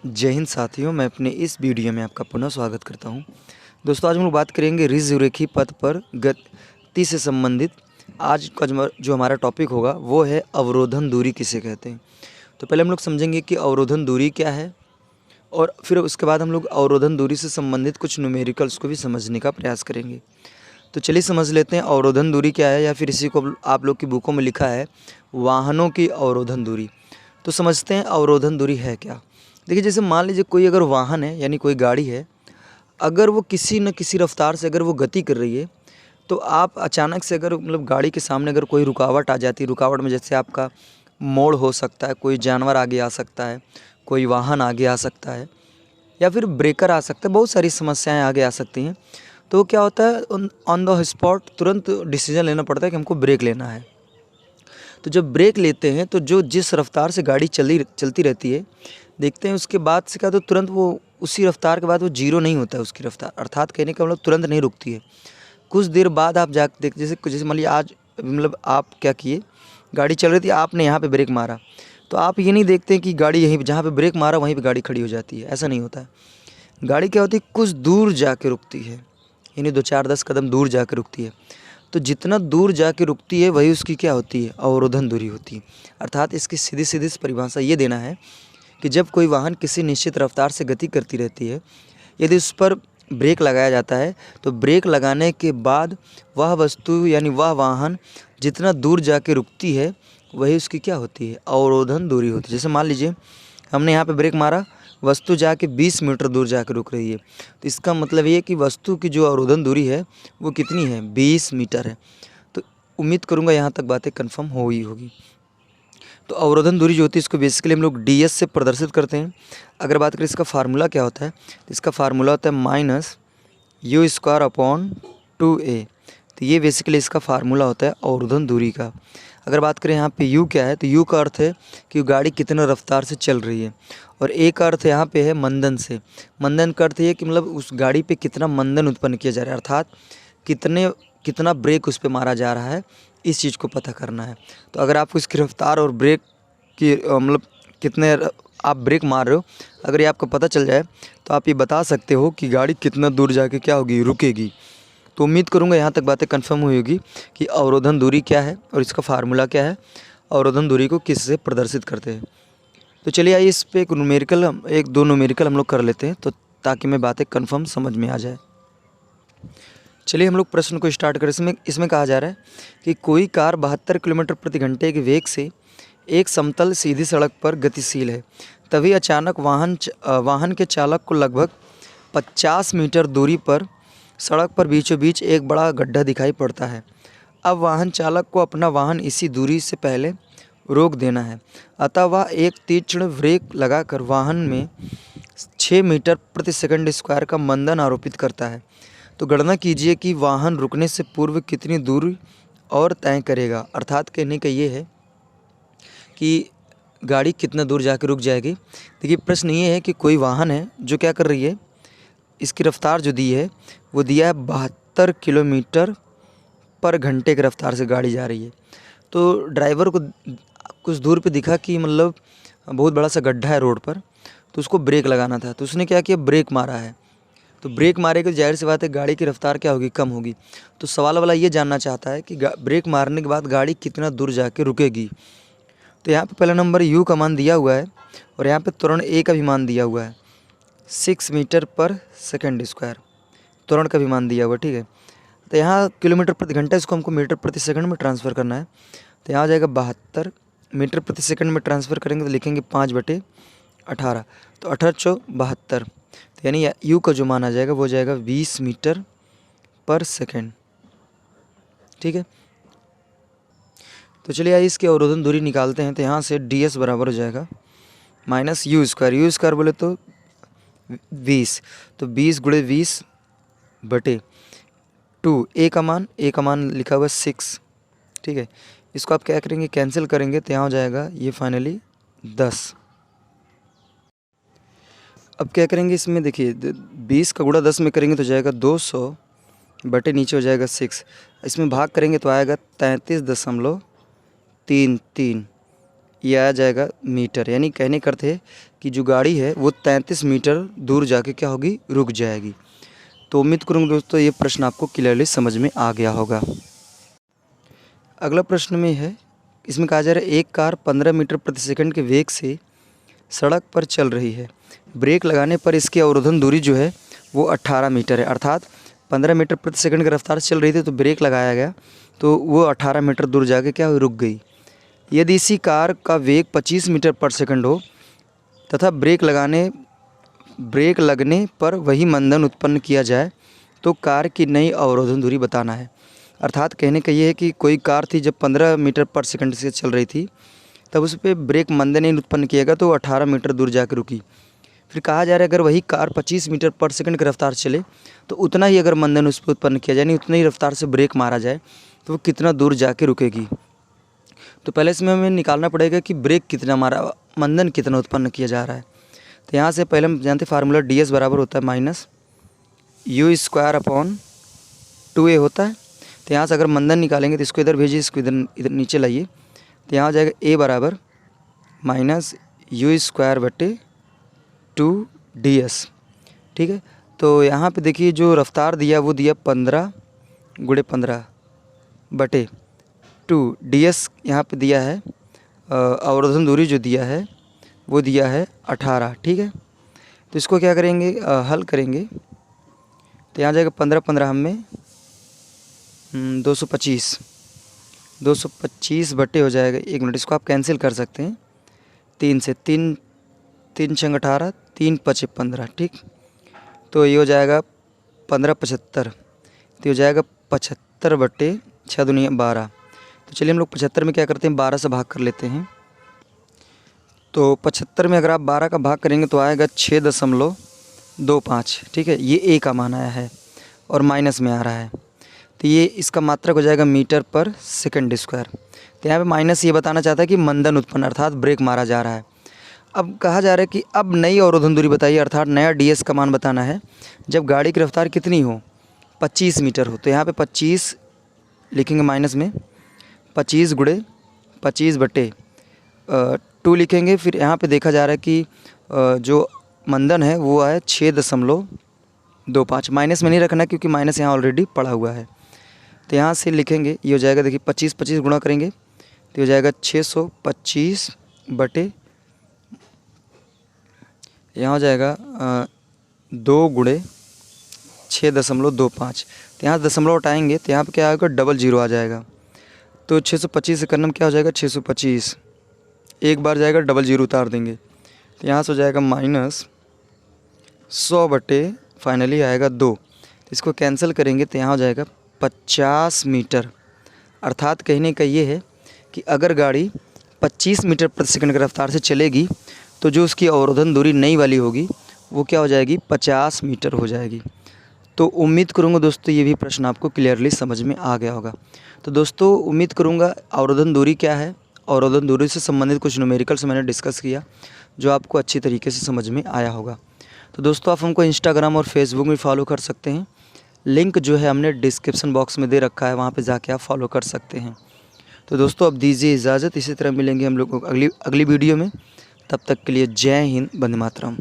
जय हिंद साथियों, मैं अपने इस वीडियो में आपका पुनः स्वागत करता हूं। दोस्तों, आज हम लोग बात करेंगे रेखीय पथ पर गति से संबंधित। आज का जो हमारा टॉपिक होगा वो है अवरोधन दूरी किसे कहते हैं। तो पहले हम लोग समझेंगे कि अवरोधन दूरी क्या है और फिर उसके बाद हम लोग अवरोधन दूरी से संबंधित कुछ न्यूमेरिकल्स को भी समझने का प्रयास करेंगे। तो चलिए समझ लेते हैं अवरोधन दूरी क्या है, या फिर इसी को आप लोग की बुकों में लिखा है वाहनों की अवरोधन दूरी। तो समझते हैं अवरोधन दूरी है क्या। देखिए, जैसे मान लीजिए कोई अगर वाहन है यानी कोई गाड़ी है, अगर वो किसी न किसी रफ्तार से अगर वो गति कर रही है, तो आप अचानक से अगर गाड़ी के सामने अगर कोई रुकावट आ जाती है, रुकावट में जैसे आपका मोड़ हो सकता है, कोई जानवर आगे आ सकता है, कोई वाहन आगे आ सकता है, या फिर ब्रेकर आ सकता है, बहुत सारी समस्याएं आगे आ सकती हैं। तो क्या होता है, ऑन द स्पॉट तुरंत डिसीजन लेना पड़ता है कि हमको ब्रेक लेना है। तो जब ब्रेक लेते हैं तो जो जिस रफ्तार से गाड़ी चलती रहती है, देखते हैं उसके बाद से क्या, तो तुरंत वो उसी रफ्तार के बाद वो जीरो नहीं होता है उसकी रफ्तार, अर्थात कहने का मतलब तुरंत नहीं रुकती है। कुछ देर बाद आप जा देख, जैसे मान लीजिए आज आप क्या किए, गाड़ी चल रही थी, आपने यहाँ पे ब्रेक मारा, तो आप ये नहीं देखते कि गाड़ी यहीं जहाँ पे ब्रेक मारा वहीं पे गाड़ी खड़ी हो जाती है, ऐसा नहीं होता है। गाड़ी क्या होती है, कुछ दूर जाके रुकती है, यानी 2-4-10 कदम दूर जाके रुकती है। तो जितना दूर जाके रुकती है वही उसकी क्या होती है, अवरोधन दूरी होती है। अर्थात इसकी सीधी सीधी परिभाषा ये देना है कि जब कोई वाहन किसी निश्चित रफ्तार से गति करती रहती है, यदि उस पर ब्रेक लगाया जाता है, तो ब्रेक लगाने के बाद वह वस्तु यानी वह वाहन जितना दूर जाके रुकती है वही उसकी क्या होती है, अवरोधन दूरी होती है। जैसे मान लीजिए हमने यहाँ पे ब्रेक मारा, वस्तु जाके 20 मीटर दूर जाकर रुक रही है, तो इसका मतलब ये कि वस्तु की जो अवरोधन दूरी है वो कितनी है, 20 मीटर है। तो उम्मीद करूँगा यहाँ तक बातें कन्फर्म हो ही होगी। तो अवरोधन दूरी जो होती है इसको बेसिकली हम लोग ds से प्रदर्शित करते हैं। अगर बात करें इसका फार्मूला क्या होता है, तो इसका फार्मूला होता है -u²/2a। तो ये बेसिकली इसका फार्मूला होता है अवरोधन दूरी का। अगर बात करें यहाँ पे u क्या है, तो u का अर्थ है कि गाड़ी कितने रफ्तार से चल रही है, और a का अर्थ यहाँ पे है मंदन से। मंदन का अर्थ ये कि उस गाड़ी पे कितना मंदन उत्पन्न किया जा रहा है, अर्थात कितना ब्रेक उस पर मारा जा रहा है, इस चीज़ को पता करना है। तो अगर आपको इसकी रफ्तार और ब्रेक की कितने आप ब्रेक मार रहे हो, अगर ये आपको पता चल जाए तो आप ये बता सकते हो कि गाड़ी कितना दूर जाके क्या होगी, रुकेगी। तो उम्मीद करूँगा यहाँ तक बातें कन्फर्म हुई होगी कि अवरोधन दूरी क्या है और इसका फार्मूला क्या है, अवरोधन दूरी को किससे प्रदर्शित करते हैं। तो चलिए आइए इस पर एक दो न्यूमेरिकल हम लोग कर लेते हैं, तो ताकि मैं बातें कन्फर्म समझ में आ जाए। चलिए हम लोग प्रश्न को स्टार्ट करें। इसमें कहा जा रहा है कि कोई कार 72 किलोमीटर प्रति घंटे के वेग से एक समतल सीधी सड़क पर गतिशील है। तभी अचानक वाहन के चालक को लगभग 50 मीटर दूरी पर सड़क पर बीचों बीच एक बड़ा गड्ढा दिखाई पड़ता है। अब वाहन चालक को अपना वाहन इसी दूरी से पहले रोक देना है, अतः वह एक तीक्ष्ण ब्रेक लगाकर वाहन में 6 मीटर प्रति सेकंड स्क्वायर का मंदन आरोपित करता है। तो गणना कीजिए कि वाहन रुकने से पूर्व कितनी दूरी और तय करेगा। अर्थात कहने का ये है कि गाड़ी कितना दूर जाकर रुक जाएगी। देखिए, प्रश्न ये है कि कोई वाहन है जो क्या कर रही है, इसकी रफ्तार जो दी है वो दिया है 72 किलोमीटर पर घंटे की रफ्तार से गाड़ी जा रही है। तो ड्राइवर को कुछ दूर पे दिखा कि बहुत बड़ा सा गड्ढा है रोड पर, तो उसको ब्रेक लगाना था। तो उसने क्या किया, ब्रेक मारा है। तो ब्रेक मारेगा तो जाहिर सी बात है गाड़ी की रफ्तार क्या होगी, कम होगी। तो सवाल वाला ये जानना चाहता है कि ब्रेक मारने के बाद गाड़ी कितना दूर जाके रुकेगी। तो यहाँ पे पहला नंबर u का मान दिया हुआ है और यहाँ पे त्वरण a का भी मान दिया हुआ है, 6 मीटर पर सेकंड स्क्वायर त्वरण का भी मान दिया हुआ, ठीक है। तो यहाँ किलोमीटर प्रति घंटा, इसको हमको मीटर प्रति सेकंड में ट्रांसफ़र करना है। तो यहाँ आ जाएगा 72 मीटर प्रति सेकंड में ट्रांसफ़र करेंगे तो लिखेंगे 5/18। तो 18×4 = 72। तो यानी u का जो मान आ जाएगा वो हो जाएगा 20 मीटर पर सेकंड, ठीक है। तो चलिए आइए इसकी अवरोधन दूरी निकालते हैं। तो यहाँ से ds बराबर हो जाएगा -u²। बोले तो 20, तो 20 × 20/2। a का मान लिखा हुआ है 6, ठीक है। इसको आप क्या करेंगे, कैंसिल करेंगे, तो यहाँ हो जाएगा ये फाइनली 10। अब क्या करेंगे इसमें, देखिए 20 का गुणा 10 में करेंगे तो जाएगा 200 बटे नीचे हो जाएगा 6। इसमें भाग करेंगे तो आएगा 33.33। ये आ जाएगा मीटर, यानी कहने का अर्थ है कि जो गाड़ी है वो 33 मीटर दूर जाके क्या होगी, रुक जाएगी। तो उम्मीद करूँगा दोस्तों ये प्रश्न आपको क्लियरली समझ में आ गया होगा। अगला प्रश्न में है, इसमें कहा जा रहा है एक कार 15 मीटर प्रति सेकंड के वेग से सड़क पर चल रही है। ब्रेक लगाने पर इसकी अवरोधन दूरी जो है वो 18 मीटर है। अर्थात 15 मीटर प्रति सेकंड की रफ्तार से चल रही थी, तो ब्रेक लगाया गया तो वो 18 मीटर दूर जाके क्या हुई, रुक गई। यदि इसी कार का वेग 25 मीटर पर सेकंड हो तथा ब्रेक लगने पर वही मंदन उत्पन्न किया जाए तो कार की नई अवरोधन दूरी बताना है। अर्थात कहने का ये है कि कोई कार थी जब 15 मीटर पर सेकंड से चल रही थी, तब उस पर ब्रेक मंदन नहीं उत्पन्न किया गया तो 18 मीटर दूर जाकर रुकी। फिर कहा जा रहा है अगर वही कार 25 मीटर पर सेकंड की रफ्तार चले तो उतना ही अगर मंदन उस पर उत्पन्न किया जाए, यानी उतनी ही रफ्तार से ब्रेक मारा जाए तो वो कितना दूर जाके रुकेगी। तो पहले इसमें हमें निकालना पड़ेगा कि ब्रेक कितना मारा, मंदन कितना उत्पन्न किया जा रहा है। तो यहाँ से पहले हम जानते फार्मूला ds बराबर होता है माइनस u² / 2a होता है। तो यहाँ से अगर मंदन निकालेंगे तो इसको इधर भेजिए, इसको इधर नीचे लाइए, तो यहाँ हो जाएगा a बराबर माइनस u² / 2ds। ठीक है, तो यहाँ पे देखिए जो रफ्तार दिया वो दिया 15 × 15/2। ds यहाँ पे दिया है, अवरोधन दूरी जो दिया है वो दिया है 18। ठीक है, तो इसको क्या करेंगे, हल करेंगे तो यहाँ जाएगा 15 × 15 हमें 225 बटे हो जाएगा, 1 मिनट, इसको आप कैंसिल कर सकते हैं 3 से, 3 6 18, 3 5 15। ठीक, तो ये हो जाएगा 15 75, तो हो जाएगा 75 बटे 6 दूनी 12। तो चलिए हम लोग 75 में क्या करते हैं, 12 से भाग कर लेते हैं। तो 75 में अगर आप 12 का भाग करेंगे तो आएगा 6.25। ठीक है, ये a का मान आया है और माइनस में आ रहा है, तो ये इसका मात्रक हो जाएगा मीटर पर सेकंड स्क्वायर। तो यहाँ पे माइनस ये बताना चाहता है कि मंदन उत्पन्न अर्थात ब्रेक मारा जा रहा है। अब कहा जा रहा है कि अब नई अवरोधन दूरी बताइए, अर्थात नया ds का मान बताना है जब गाड़ी की रफ्तार कितनी हो, 25 मीटर हो। तो यहाँ पे 25 लिखेंगे माइनस में, 25 × 25/2 लिखेंगे। फिर यहाँ पे देखा जा रहा है कि जो मंदन है वो है 6.25। माइनस में नहीं रखना क्योंकि माइनस यहाँ ऑलरेडी पड़ा हुआ है। तो यहाँ से लिखेंगे, ये हो जाएगा, देखिए 25 गुणा करेंगे तो हो जाएगा 625 बटे, यहाँ हो जाएगा 2 × 6.25। तो यहाँ दशमलव हटाएंगे तो यहाँ पे क्या आएगा, 00 आ जाएगा। तो 625 से करने में क्या हो जाएगा, 625, एक बार जाएगा 00 उतार देंगे तो यहाँ से हो जाएगा -100 बटे फाइनली आएगा 2। तो इसको कैंसिल करेंगे तो यहाँ हो जाएगा 50 मीटर। अर्थात कहने का ये है कि अगर गाड़ी 25 मीटर प्रति सेकंड की रफ्तार से चलेगी तो जो उसकी अवरोधन दूरी नई वाली होगी वो क्या हो जाएगी, 50 मीटर हो जाएगी। तो उम्मीद करूँगा दोस्तों ये भी प्रश्न आपको क्लियरली समझ में आ गया होगा। तो दोस्तों उम्मीद करूँगा अवरोधन दूरी क्या है, अवरोधन दूरी से संबंधित कुछ न्यूमेरिकल्स मैंने डिस्कस किया जो आपको अच्छी तरीके से समझ में आया होगा। तो दोस्तों आप हमको इंस्टाग्राम और फेसबुक में फॉलो कर सकते हैं, लिंक जो है हमने डिस्क्रिप्शन बॉक्स में दे रखा है, वहाँ पे जाके आप फॉलो कर सकते हैं। तो दोस्तों अब दीजिए इजाज़त, इसी तरह मिलेंगे हम लोग अगली वीडियो में। तब तक के लिए जय हिंद, वंदे मातरम।